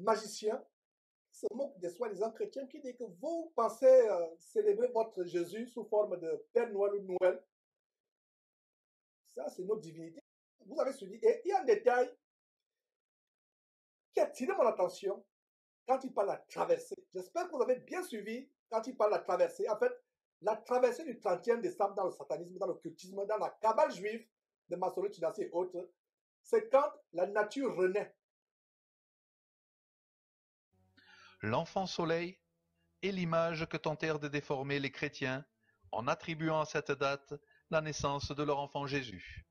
magicien qui se moque des soi-disant chrétiens, qui dit que vous pensez célébrer votre Jésus sous forme de Père Noël ou Noël. Ça, c'est notre divinité. Vous avez suivi. Et il y a un détail qui a attiré mon attention quand il parle de la traversée. J'espère que vous avez bien suivi quand il parle de la traversée. En fait, la traversée du 31 décembre dans le satanisme, dans l'occultisme, dans la cabale juive de maçonnerie, Tudasi et autres, c'est quand la nature renaît. L'enfant soleil est l'image que tentèrent de déformer les chrétiens en attribuant à cette date la naissance de leur enfant Jésus.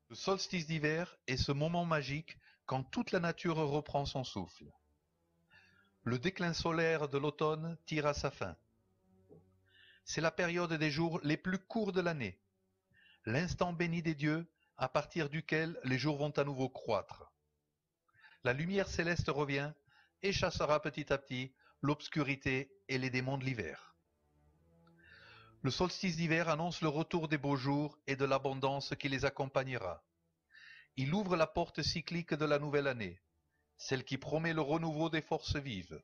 Le solstice d'hiver est ce moment magique quand toute la nature reprend son souffle. Le déclin solaire de l'automne tire à sa fin. C'est la période des jours les plus courts de l'année, l'instant béni des dieux à partir duquel les jours vont à nouveau croître. La lumière céleste revient et chassera petit à petit l'obscurité et les démons de l'hiver. Le solstice d'hiver annonce le retour des beaux jours et de l'abondance qui les accompagnera. Il ouvre la porte cyclique de la nouvelle année, celle qui promet le renouveau des forces vives.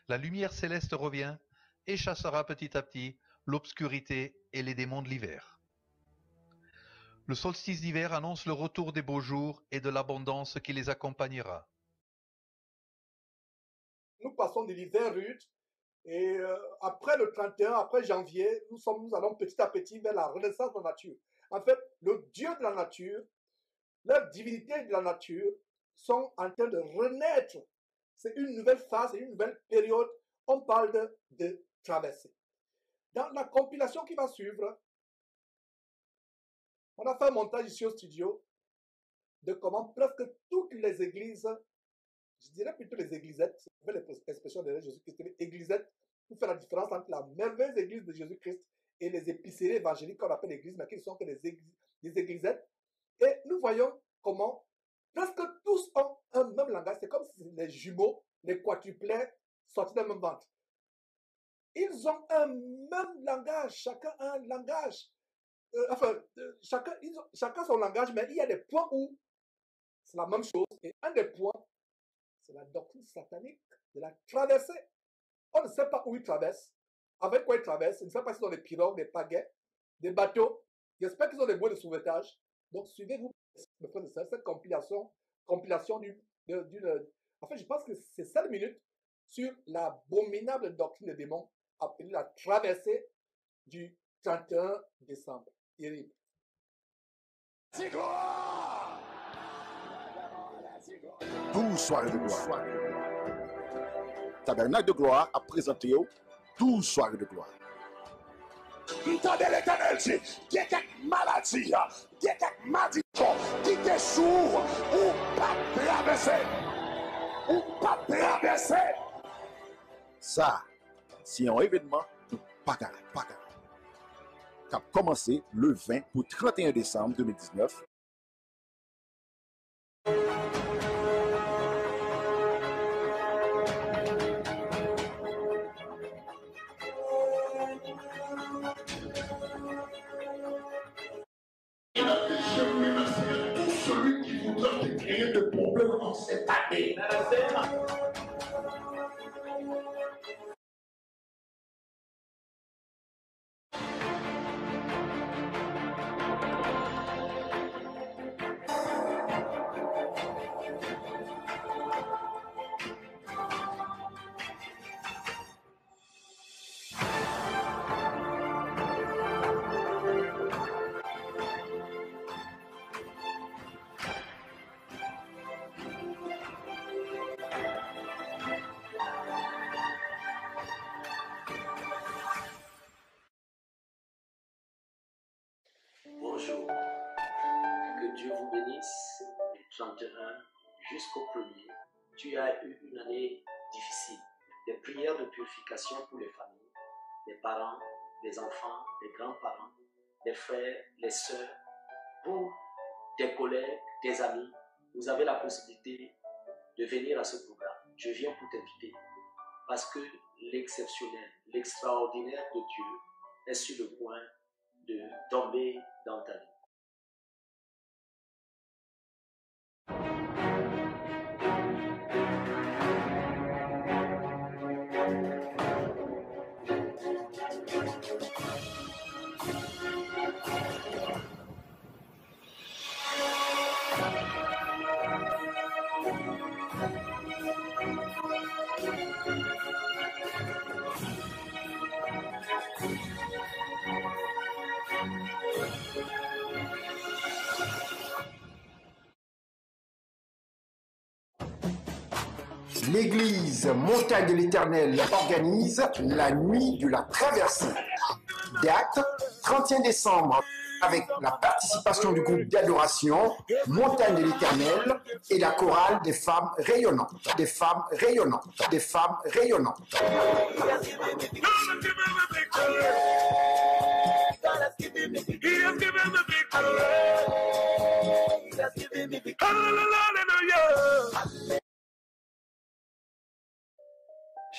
La lumière céleste revient et chassera petit à petit l'obscurité et les démons de l'hiver. Le solstice d'hiver annonce le retour des beaux jours et de l'abondance qui les accompagnera. Nous passons de l'hiver rude et après le 31, après janvier, nous allons petit à petit vers la renaissance de la nature. En fait, le Dieu de la nature, la divinité de la nature sont en train de renaître. C'est une nouvelle phase, une nouvelle période. On parle de traversée. Dans la compilation qui va suivre, on a fait un montage ici au studio de comment presque toutes les églises, je dirais plutôt les églisettes, c'est l'expression de Jésus-Christ, églisettes, pour faire la différence entre la merveilleuse église de Jésus-Christ et les épiceries évangéliques qu'on appelle l'église, mais qui ne sont que des églisettes. Et nous voyons comment presque tous ont un même langage. C'est comme si les jumeaux, les quadruplets sortis d'un même ventre. Ils ont un même langage, chacun a un langage. Chacun son langage, mais il y a des points où c'est la même chose. Et un des points, c'est la doctrine satanique de la traversée. On ne sait pas où ils traversent, avec quoi ils traversent. Je ne sais pas s'ils ont des pirogues, des pagaies, des bateaux. J'espère qu'ils ont des bois de sauvetage. Donc, suivez-vous, cette compilation d'une. En fait, je pense que c'est 7 minutes sur l'abominable doctrine des démons appelée la traversée du 31 décembre. Terrible. Douze soirées de gloire. Tabernacle de gloire a présenté 12 soirées de gloire. Entendez l'Éternel dit, il y a quelques maladies, il y a quelques malédictions qui te sourd ou pas traverser. Ou pas traverser. Ça, c'est un événement de pagaille. Qui a commencé le 20 au 31 décembre 2019. rien de problème en cette année. Bonjour, que Dieu vous bénisse du 31 jusqu'au 1er. Tu as eu une année difficile, des prières de purification pour les familles, les parents, les enfants, les grands-parents, les frères, les sœurs, pour tes collègues, tes amis. Vous avez la possibilité de venir à ce programme. Je viens pour t'inviter parce que l'exceptionnel, l'extraordinaire de Dieu est sur le point de tomber dans ta vie. L'église Montagne de l'Éternel organise la nuit de la traversée. Date 31 décembre avec la participation du groupe d'adoration Montagne de l'Éternel et la chorale des femmes rayonnantes, des femmes rayonnantes, des femmes rayonnantes.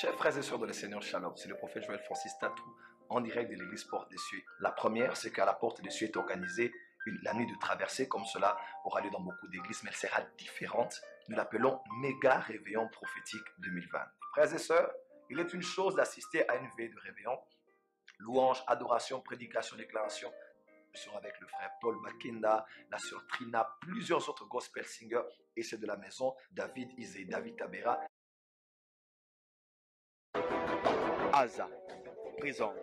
Chers frères et sœurs de le Seigneur, Shalom, c'est le prophète Joël Francis Tatou en direct de l'église Porte des Cieux. La première, c'est qu'à la Porte des Cieux est organisée la nuit de traversée, comme cela aura lieu dans beaucoup d'églises, mais elle sera différente. Nous l'appelons Méga Réveillon Prophétique 2020. Frères et sœurs, il est une chose d'assister à une veille de réveillon, louange, adoration, prédication, déclaration. Je serai avec le frère Paul Bakenda, la sœur Trina, plusieurs autres gospel singers et ceux de la maison, David Isé, David Tabera. Aza présente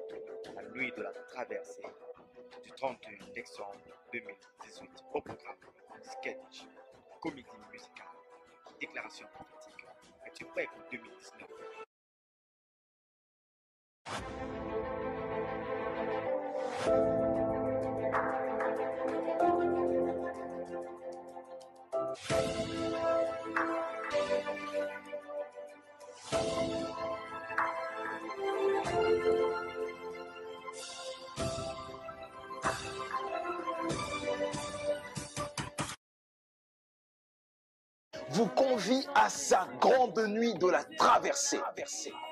la nuit de la traversée du 31 décembre 2018 au programme sketch, comédie musicale, déclaration prophétique. Es-tu prêt pour 2019? vous convie à sa grande nuit de la traversée,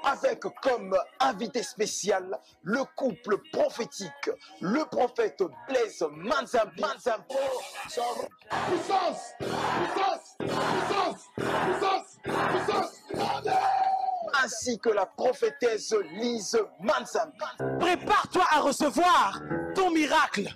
avec comme invité spécial le couple prophétique, le prophète Blaise Manzambi. Puissance, puissance, puissance, puissance, puissance. Ainsi que la prophétesse Lise Manzambi. Prépare-toi à recevoir ton miracle.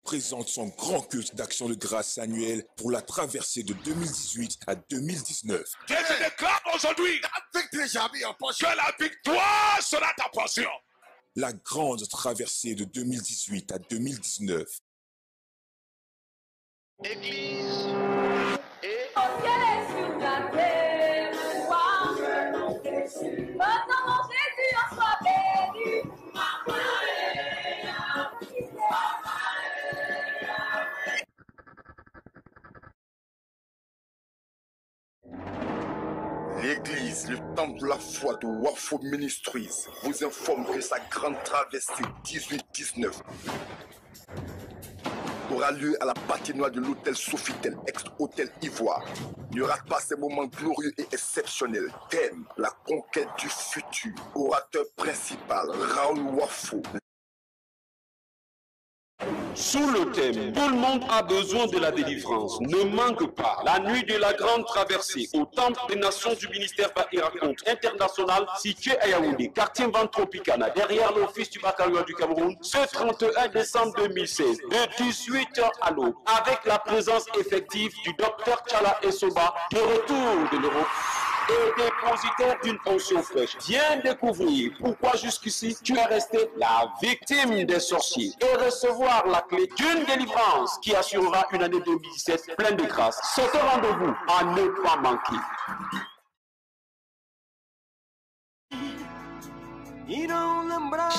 Présente son grand culte d'action de grâce annuel pour la traversée de 2018 à 2019. Je te déclare aujourd'hui que la victoire sera ta portion. La grande traversée de 2018 à 2019. Église et Jésus en soit béni. L'église, le temple de la foi de Wafo Ministries vous informe que sa grande traversée 18-19 aura lieu à la patinoire de l'hôtel Sofitel, ex-hôtel Ivoire. Ne rate pas ces moments glorieux et exceptionnels. Thème, la conquête du futur. Orateur principal, Raoul Wafo. Sous le thème « Tout le monde a besoin de la délivrance », ne manque pas la nuit de la grande traversée au Temple des Nations du ministère Bahira Compte International situé à Yaoundé, quartier Van Tropicana, derrière l'office du baccalauréat du Cameroun, ce 31 décembre 2016, de 18h à l'aube, avec la présence effective du docteur Tchala Essoba, de retour de l'Europe et dépositaire d'une onction fraîche. Viens découvrir pourquoi jusqu'ici tu es resté la victime des sorciers et recevoir la clé d'une délivrance qui assurera une année 2017 pleine de grâce. C'est un rendez-vous à ne pas manquer.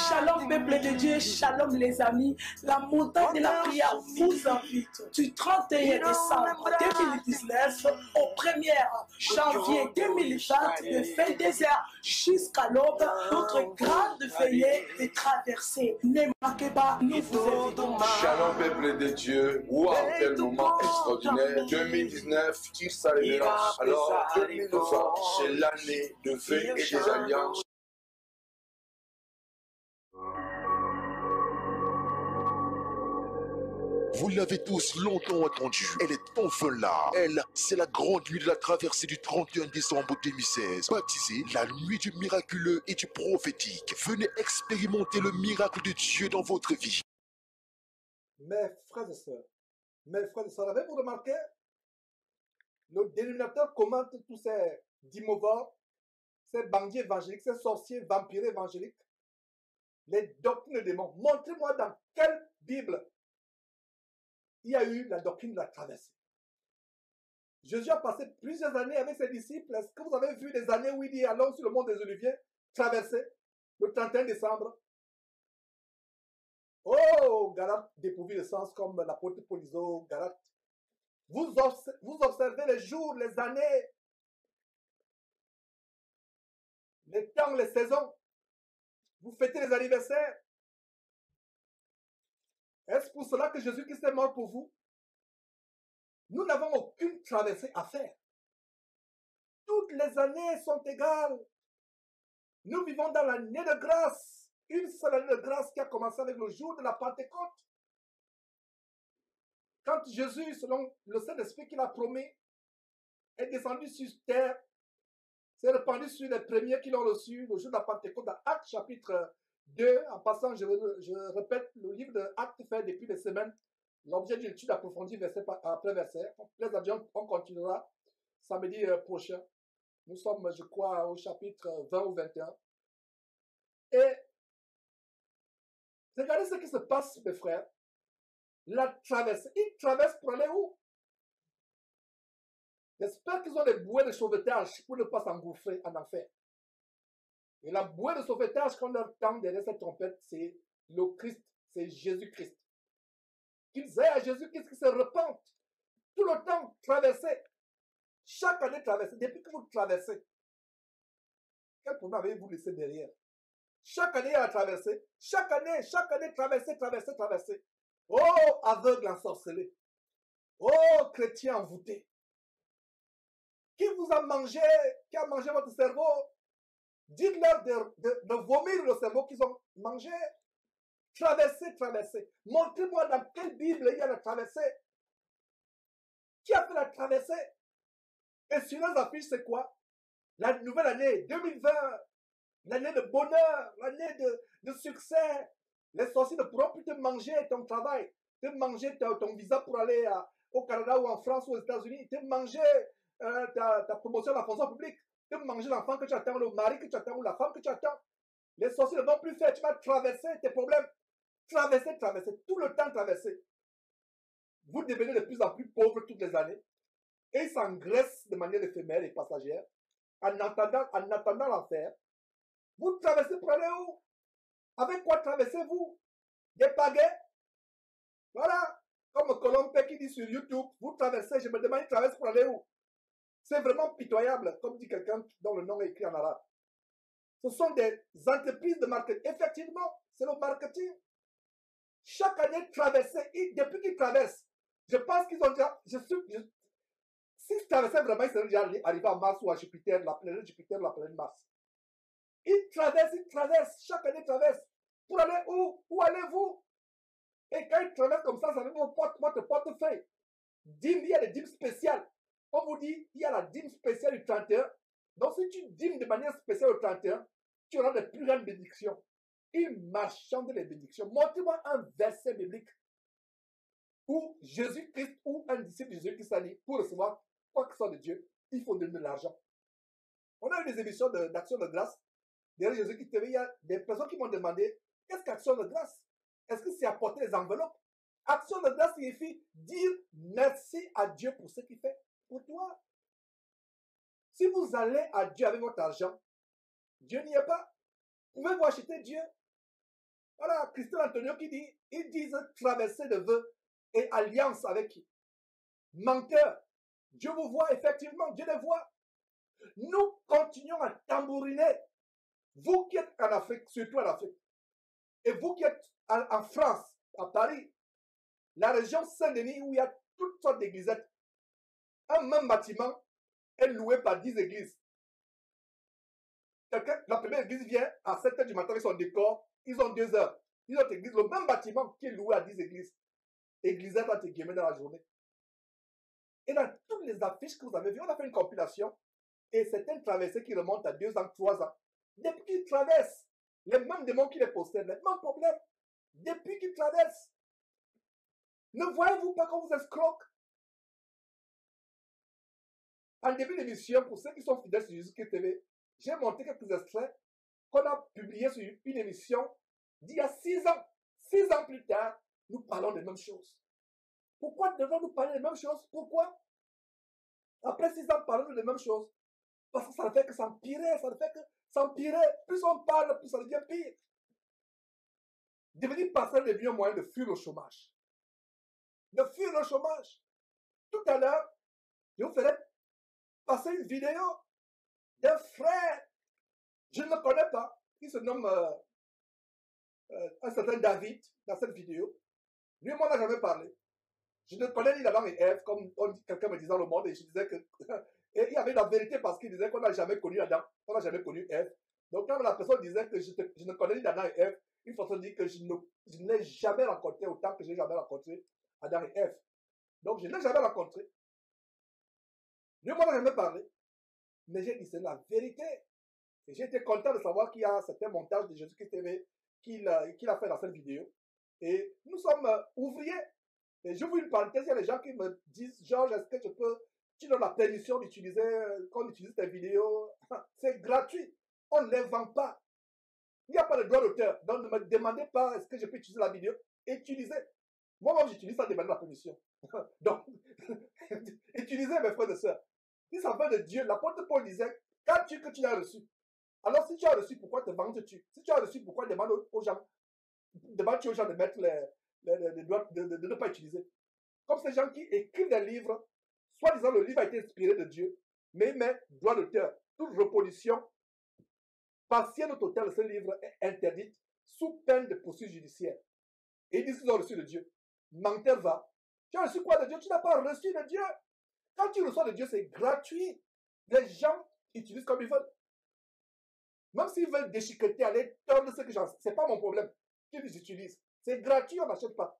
Shalom peuple de Dieu, shalom les amis, la montagne de la prière vous invite du 31 décembre 2019 au 1er janvier 2020 de 22h jusqu'à l'aube, notre grande veillée de traversée. Ne manquez pas, nous vous invitons. Shalom peuple de Dieu, wow, quel moment extraordinaire. 2019 tire sa révérence. Alors 2020, c'est l'année de veille et des alliances. Vous l'avez tous longtemps entendu, elle est enfin là. Elle, c'est la grande nuit de la traversée du 31 décembre 2016, baptisée la nuit du miraculeux et du prophétique. Venez expérimenter le miracle de Dieu dans votre vie. Mes frères et sœurs, avez-vous remarqué? Le dénominateur commente tous ces dimovores, ces bandits évangéliques, ces sorciers vampires évangéliques, les doctrines des démons. Montrez-moi dans quelle Bible il y a eu la doctrine de la traversée. Jésus a passé plusieurs années avec ses disciples. Est-ce que vous avez vu des années où il dit allons sur le mont des Oliviers, traverser le 31 décembre? Oh, Galate dépourvu de sens comme l'apôtre Polizo, Galate. Vous observez les jours, les années, les temps, les saisons. Vous fêtez les anniversaires. Est-ce pour cela que Jésus-Christ est mort pour vous? Nous n'avons aucune traversée à faire. Toutes les années sont égales. Nous vivons dans l'année de grâce. Une seule année de grâce qui a commencé avec le jour de la Pentecôte. Quand Jésus, selon le Saint-Esprit qu'il a promis, est descendu sur terre, s'est répandu sur les premiers qui l'ont reçu le jour de la Pentecôte dans Actes chapitre 2, en passant, je répète, le livre de Actes fait depuis des semaines, l'objet d'une étude approfondie verset après verset. Les avions, on continuera samedi prochain. Nous sommes, je crois, au chapitre 20 ou 21. Et regardez ce qui se passe, mes frères. La traversée. Ils traversent pour aller où? J'espère qu'ils ont des bouées de sauvetage pour ne pas s'engouffrer en enfer. Et la bouée de sauvetage qu'on entend derrière cette trompette, c'est le Christ, c'est Jésus-Christ. Qu'ils aient à Jésus-Christ qui se repentent. Tout le temps, traverser. Chaque année, traverser. Depuis que vous traversez, quel problème avez-vous laissé derrière? Chaque année, à traverser. Chaque année, traverser. Oh, aveugle ensorcelé. Oh, chrétien envoûté. Qui vous a mangé, qui a mangé votre cerveau? Dites-leur de vomir le cerveau qu'ils ont mangé. Traverser. Montrez-moi dans quelle Bible il y a la traversée. Qui a fait la traversée? Et sur les affiches, c'est quoi? La nouvelle année 2020. L'année de bonheur. L'année de succès. Les sorciers ne pourront plus te manger ton travail. Te manger ton visa pour aller au Canada ou en France ou aux États-Unis. Te manger ta promotion dans la fonction publique. De manger l'enfant que tu attends, le mari que tu attends ou la femme que tu attends. Les sorciers ne vont plus faire. Tu vas traverser tes problèmes. Traverser. Tout le temps traverser. Vous devenez de plus en plus pauvres toutes les années. Et ils s'engraissent de manière éphémère et passagère. En attendant l'enfer. Vous traversez pour aller où? Avec quoi traversez-vous? Des pagaies? Voilà. Comme Colombe qui dit sur YouTube, vous traversez. Je me demande, il traverse pour aller où? C'est vraiment pitoyable, comme dit quelqu'un dont le nom est écrit en arabe. Ce sont des entreprises de marketing. Effectivement, c'est le marketing. Chaque année, traverser, depuis qu'ils traversent, je pense qu'ils ont déjà... S'ils traversaient vraiment, ils seraient déjà arrivés à Mars ou à Jupiter, la planète Jupiter ou la planète Mars. Ils traversent, chaque année, ils traversent. Pour aller où? Où allez-vous? Et quand ils traversent comme ça veut votre portefeuille. Dîme, il y a des dîmes spéciales. On vous dit, il y a la dîme spéciale du 31. Donc si tu dîmes de manière spéciale au 31, tu auras de plus grandes bénédictions. Il marchande les bénédictions. Montrez-moi un verset biblique où Jésus-Christ ou un disciple de Jésus-Christ a dit, pour recevoir quoi que ce soit de Dieu, il faut donner de l'argent. On a eu des émissions d'action de grâce. Derrière Jésus-Christ TV, il y a des personnes qui m'ont demandé, qu'est-ce qu'action de grâce? Est-ce que c'est apporter les enveloppes? Action de grâce signifie dire merci à Dieu pour ce qu'il fait pour toi. Si vous allez à Dieu avec votre argent, Dieu n'y est pas. Pouvez-vous acheter Dieu? Voilà, Christophe Antonio qui dit, ils disent traverser de vœux et alliance avec qui? Menteur. Dieu vous voit, effectivement, Dieu les voit. Nous continuons à tambouriner. Vous qui êtes en Afrique, surtout en Afrique, et vous qui êtes en France, à Paris, la région Saint-Denis où il y a toutes sortes d'églisettes, un même bâtiment est loué par 10 églises. La première église vient à 7 h du matin avec son décor, ils ont 2 heures. Une autre église, le même bâtiment qui est loué à 10 églises. Églisettes entre guillemets dans la journée. Et dans toutes les affiches que vous avez vues, on a fait une compilation et c'est une traversée qui remonte à 2 ans, 3 ans. Depuis qu'ils traversent, les mêmes démons qui les possèdent, les mêmes problèmes. Depuis qu'ils traversent. Ne voyez-vous pas qu'on vous escroque? En début d'émission, pour ceux qui sont fidèles sur Jésus-Christ TV, j'ai montré quelques extraits qu'on a publiés sur une émission d'il y a 6 ans. 6 ans plus tard, nous parlons des mêmes choses. Pourquoi devons-nous parler des mêmes choses? Pourquoi? Après 6 ans, parlons des mêmes choses. Parce que ça ne fait que s'empirer, ça ne fait que s'empirer. Plus on parle, plus ça devient pire. Devenir pasteur devient un moyen de fuir le chômage. De fuir le chômage. Tout à l'heure, je vous ferai passer une vidéo d'un frère, je ne le connais pas, qui se nomme un certain David, dans cette vidéo. Lui, moi, on n'a jamais parlé. Je ne connais ni Adam et Ève, comme quelqu'un me disait dans le monde, et je disais que... et il y avait la vérité parce qu'il disait qu'on n'a jamais connu Adam, on n'a jamais connu Ève. Donc quand la personne disait que je ne connais ni Adam et Ève, une façon de dire que je n'ai jamais rencontré autant que je n'ai jamais rencontré Adam et Ève. Donc je n'ai jamais rencontré. Lui, moi, on n'a jamais parlé. Mais j'ai dit, c'est la vérité. Et j'ai été content de savoir qu'il y a un certain montage de Jésus-Christ TV qu'il a fait dans cette vidéo. Et nous sommes ouvriers. Et je vous une parenthèse, il y a des gens qui me disent, Georges, est-ce que tu donnes la permission d'utiliser, qu'on utilise tes vidéos? C'est gratuit. On ne les vend pas. Il n'y a pas de droit d'auteur. Donc ne me demandez pas, est-ce que je peux utiliser la vidéo? Utilisez. Moi-même, j'utilise ça, demander la permission. Donc, utilisez, mes frères et sœurs. Si ça vient de Dieu, l'apôtre Paul disait, que tu l'as reçu. Alors si tu as reçu, pourquoi te vends-tu? Si tu as reçu, pourquoi demande-tu aux gens de mettre les droits, de ne pas utiliser? Comme ces gens qui écrivent des livres, soi-disant le livre a été inspiré de Dieu, mais ils mettent droit d'auteur. Toute reproduction partielle ou totale de ce livre est interdite sous peine de poursuite judiciaire. Et ils disent qu'ils ont reçu de Dieu. Menteur va. Tu as reçu quoi de Dieu? Tu n'as pas reçu de Dieu. Quand tu reçois de Dieu, c'est gratuit. Les gens utilisent comme ils veulent. Même s'ils veulent déchiqueter, aller tordre ce que j'en sais, ce n'est pas mon problème. Qu'ils utilisent. C'est gratuit, on n'achète pas.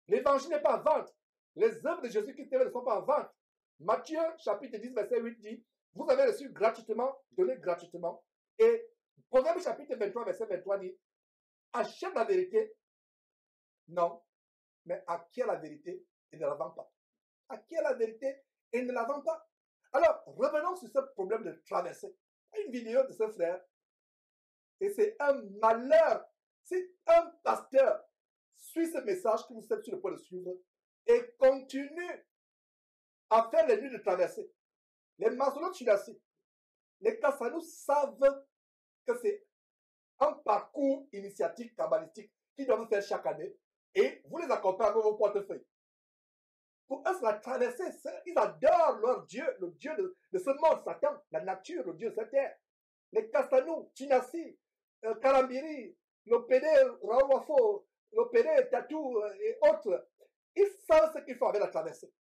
L'évangile n'est pas à vendre. Les œuvres de Jésus-Christ ne sont pas à vendre. Matthieu, chapitre 10, verset 8 dit, vous avez reçu gratuitement, donnez gratuitement. Et Proverbe, chapitre 23, verset 23 dit, achète la vérité. Non. Mais acquiert la vérité et ne la vend pas. Acquiert la vérité et ne la vend pas. Alors, revenons sur ce problème de traversée. Une vidéo de ce frère. Et c'est un malheur. Si un pasteur suit ce message que vous êtes sur le point de suivre et continue à faire les nuits de traversée, les maçonneaux Chilasi, les Kassanous savent que c'est un parcours initiatique kabbalistique qu'ils doivent faire chaque année et vous les accompagnez avec vos portefeuilles. Pour eux, c'est la traversée. Ils adorent leur Dieu, le Dieu de ce monde, Satan, la nature, le Dieu de cette terre. Les Kastanou, Chinasi, Kalambiri, le Pédé Raoul Wafo, le Pédé Tatou et autres, ils savent ce qu'il faut avec la traversée.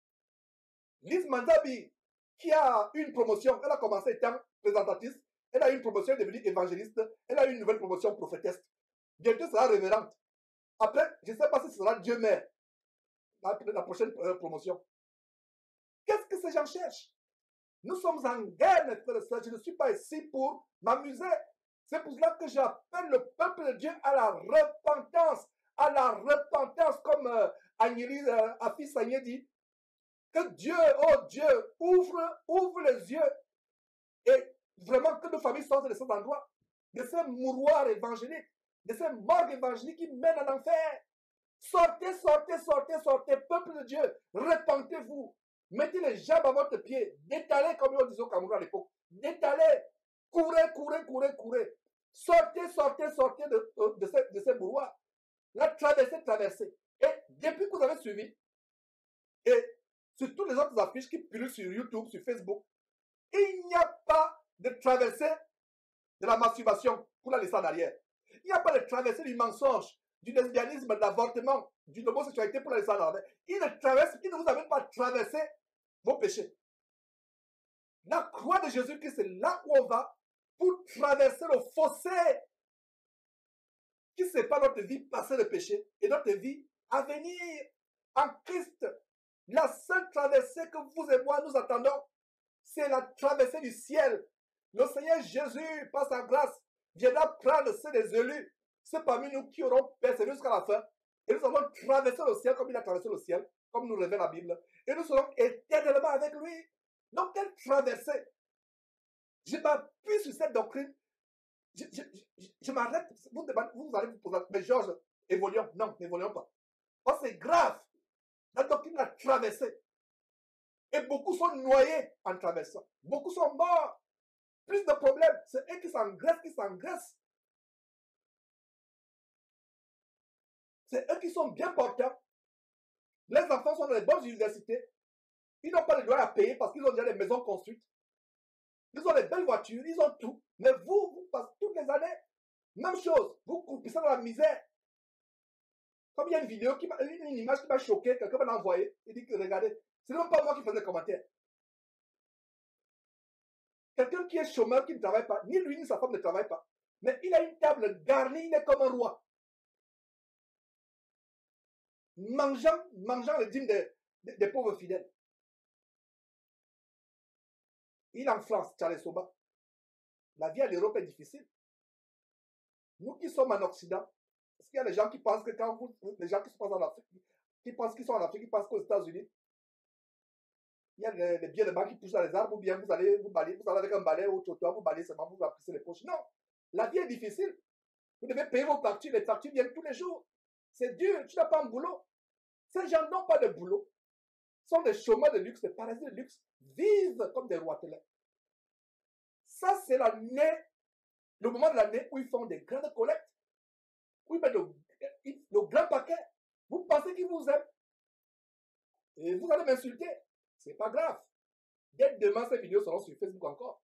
Lise Manzabi, qui a une promotion, elle a commencé étant présentatrice, elle a eu une promotion, elle est devenue évangéliste, elle a eu une nouvelle promotion prophétesse. Bientôt, elle sera révérende. Après, je ne sais pas si ce sera Dieu mère, la prochaine promotion. Qu'est-ce que ces gens cherchent? Nous sommes en guerre, mes frères et sœurs. Je ne suis pas ici pour m'amuser. C'est pour cela que j'appelle le peuple de Dieu à la repentance. À la repentance, comme Afis Sagné dit. Que Dieu, oh Dieu, ouvre les yeux. Et vraiment que nos familles sortent de cet endroit. De ces mouroirs évangéliques. De ces morgues évangéliques qui mènent en enfer. Sortez, sortez, sortez, sortez, peuple de Dieu. Repentez-vous. Mettez les jambes à votre pied. Détalez, comme on disait au Cameroun à l'époque. Détalez. Courez, courez, courez, courez. Sortez, sortez, sortez de ces mouroirs. La traversée. Et depuis que vous avez suivi, et sur toutes les autres affiches qui pullulent sur YouTube, sur Facebook, il n'y a pas de traversée de la masturbation pour la laisser en arrière. Il n'y a pas de traversée du mensonge, du lesbianisme, de l'avortement, d'une homosexualité pour la laisser en arrière. Il ne vous amène pas à traverser vos péchés. La croix de Jésus-Christ, c'est là où on va pour traverser le fossé qui sépare notre vie passée de péché et notre vie à venir en Christ. La seule traversée que vous et moi nous attendons, c'est la traversée du ciel. Le Seigneur Jésus, par sa grâce, viendra prendre ceux des élus, ceux parmi nous qui auront persévéré jusqu'à la fin, et nous allons traverser le ciel comme il a traversé le ciel, comme nous révèle la Bible, et nous serons éternellement avec lui. Donc, quelle traversée? Je m'appuie sur cette doctrine. Je m'arrête. Vous allez vous poser, mais Georges, évoluons. Non, n'évoluons pas. Oh, c'est grave. La doctrine a traversé. Et beaucoup sont noyés en traversant. Beaucoup sont morts. Plus de problèmes. C'est eux qui s'engraissent, C'est eux qui sont bien portants. Les enfants sont dans les bonnes universités. Ils n'ont pas le droit à payer parce qu'ils ont déjà des maisons construites. Ils ont des belles voitures, ils ont tout. Mais vous passez toutes les années, même chose. Vous croupissez dans la misère. Comme il y a une vidéo, une image qui m'a choqué, quelqu'un m'a envoyé. Il dit que regardez, c'est même pas moi qui faisais le commentaire. Quelqu'un qui est chômeur, qui ne travaille pas, ni lui ni sa femme ne travaillent pas. Mais il a une table garnie, il est comme un roi. Mangeant le dîme des pauvres fidèles. Il est en France, Charles Soba. La vie en Europe est difficile. Nous qui sommes en Occident, parce qu'il y a des gens qui pensent que quand les gens qui se passent en Afrique, qui pensent qu'ils sont en Afrique, qui pensent qu'aux États-Unis, il y a des billets de banque qui poussent dans les arbres, ou bien vous allez avec un balai au trottoir, vous balayez seulement, vous remplissez les poches. Non, la vie est difficile. Vous devez payer vos factures, les factures viennent tous les jours. C'est dur, tu n'as pas un boulot. Ces gens n'ont pas de boulot. Ce sont des chômeurs de luxe, des parasites de luxe, vivent comme des roitelets. Ça, c'est l'année, le moment de l'année où ils font des grandes collectes, où ils mettent le grand paquet. Vous pensez qu'ils vous aiment. Et vous allez m'insulter. C'est pas grave. Dès demain, ces vidéos seront sur Facebook encore.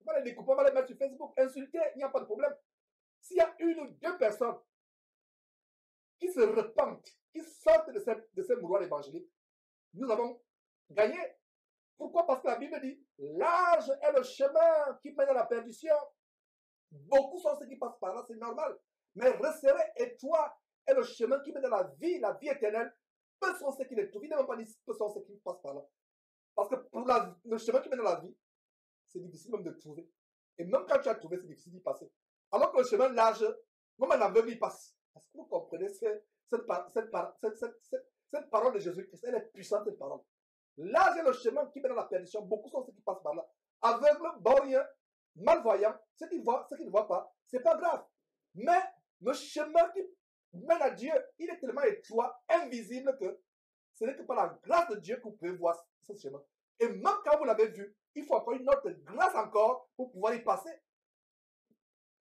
On va les découper, on va les mettre sur Facebook. Insulter, il n'y a pas de problème. S'il y a une ou deux personnes qui se repentent, qui sortent de ces mouroirs évangéliques, nous avons gagné. Pourquoi? Parce que la Bible dit, large est le chemin qui mène à la perdition. Beaucoup sont ceux qui passent par là, c'est normal. Mais resserré, étroit est le chemin qui mène à la vie éternelle. Peu sont ceux qui le trouvent. Il n'a même pas dit peu sont ceux qui passent par là. Parce que pour le chemin qui mène à la vie, c'est difficile même de trouver. Et même quand tu as trouvé, c'est difficile d'y passer. Alors que le chemin large, même un aveugle y passe. Est-ce que vous comprenez cette parole de Jésus-Christ? Elle est puissante, cette parole. Large est le chemin qui mène à la perdition. Beaucoup sont ceux qui passent par là. Aveugles, borgneux, malvoyants, ceux qui ne voient pas, c'est pas grave. Mais le chemin qui mène à Dieu, il est tellement étroit, invisible que ce n'est que par la grâce de Dieu que vous pouvez voir ce chemin. Et même quand vous l'avez vu, il faut encore une autre grâce encore pour pouvoir y passer.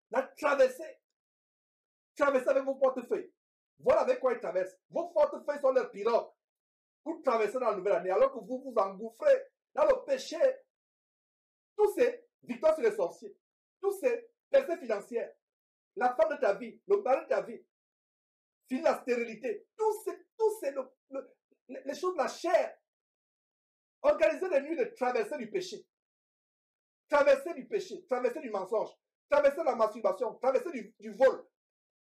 La traversée. Traversez avec vos portefeuilles. Voilà avec quoi ils traversent. Vos portefeuilles sont leurs pirogues. Vous traversez dans la nouvelle année alors que vous vous engouffrez dans le péché. Tous ces victoires sur les sorciers, tous ces percées financières, la femme de ta vie, le mari de ta vie, finir la stérilité, les choses de la chair. Organisez des nuits de traversée du péché. Traverser du péché, traverser du mensonge, traverser de la masturbation, traverser du vol,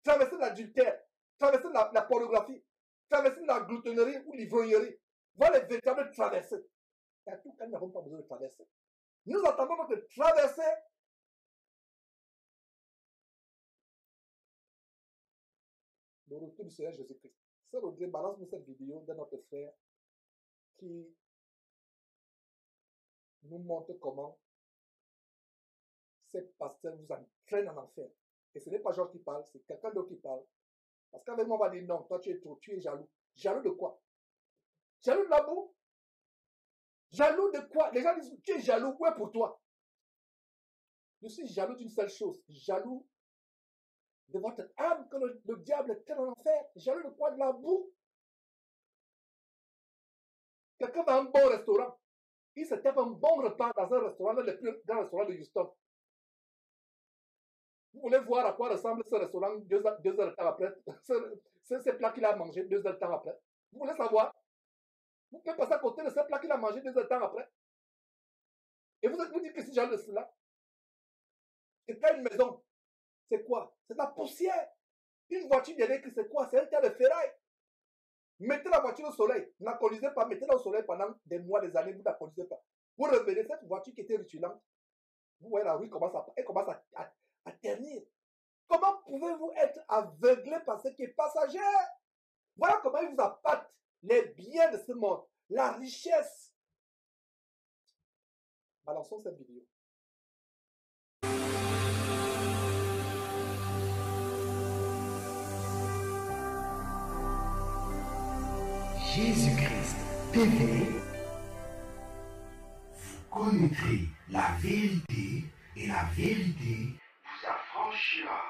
traverser de l'adultère, traverser la pornographie, traverser la gloutonnerie ou l'ivrognerie. Voilà les véritables traversées. Et à tout cas, nous n'avons pas besoin de traverser. Nous attendons notre traversée. Le retour du Seigneur Jésus-Christ. Sœur Audrey, balance-nous cette vidéo de notre frère qui nous montre comment ces pasteurs vous entraînent en enfer. Et ce n'est pas Jean qui parle, c'est quelqu'un d'autre qui parle. Parce qu'avec moi, on va dire non, toi tu es trop, tu es jaloux. Jaloux de quoi? Jaloux de l'amour? Jaloux de quoi? Les gens disent, tu es jaloux, où est pour toi? Je suis jaloux d'une seule chose, jaloux de votre âme que le diable traîne en enfer. Jaloux de quoi? De la boue. Quelqu'un va à un bon restaurant. Il se tape un bon repas dans un restaurant, le plus grand restaurant de Houston. Vous voulez voir à quoi ressemble ce restaurant 2 heures de temps après? Ce plat qu'il a mangé 2 heures de temps après. Vous voulez savoir? Vous pouvez passer à côté de ce plat qu'il a mangé 2 heures de temps après. Et vous dites que c'est genre de cela. Et pas une maison. C'est quoi? C'est de la poussière. Une voiture derrière, c'est quoi? C'est un tas de ferraille. Mettez la voiture au soleil. Ne la conduisez pas. Mettez-la au soleil pendant des mois, des années. Vous ne la conduisez pas. Vous revenez cette voiture qui était rutilante. Vous voyez la rue commence à ternir. Comment pouvez-vous être aveuglé par ce qui est passager? Voilà comment il vous appâte les biens de ce monde, la richesse. Balançons cette vidéo. Jésus-Christ TV, vous connaîtrez la vérité et la vérité vous affranchira.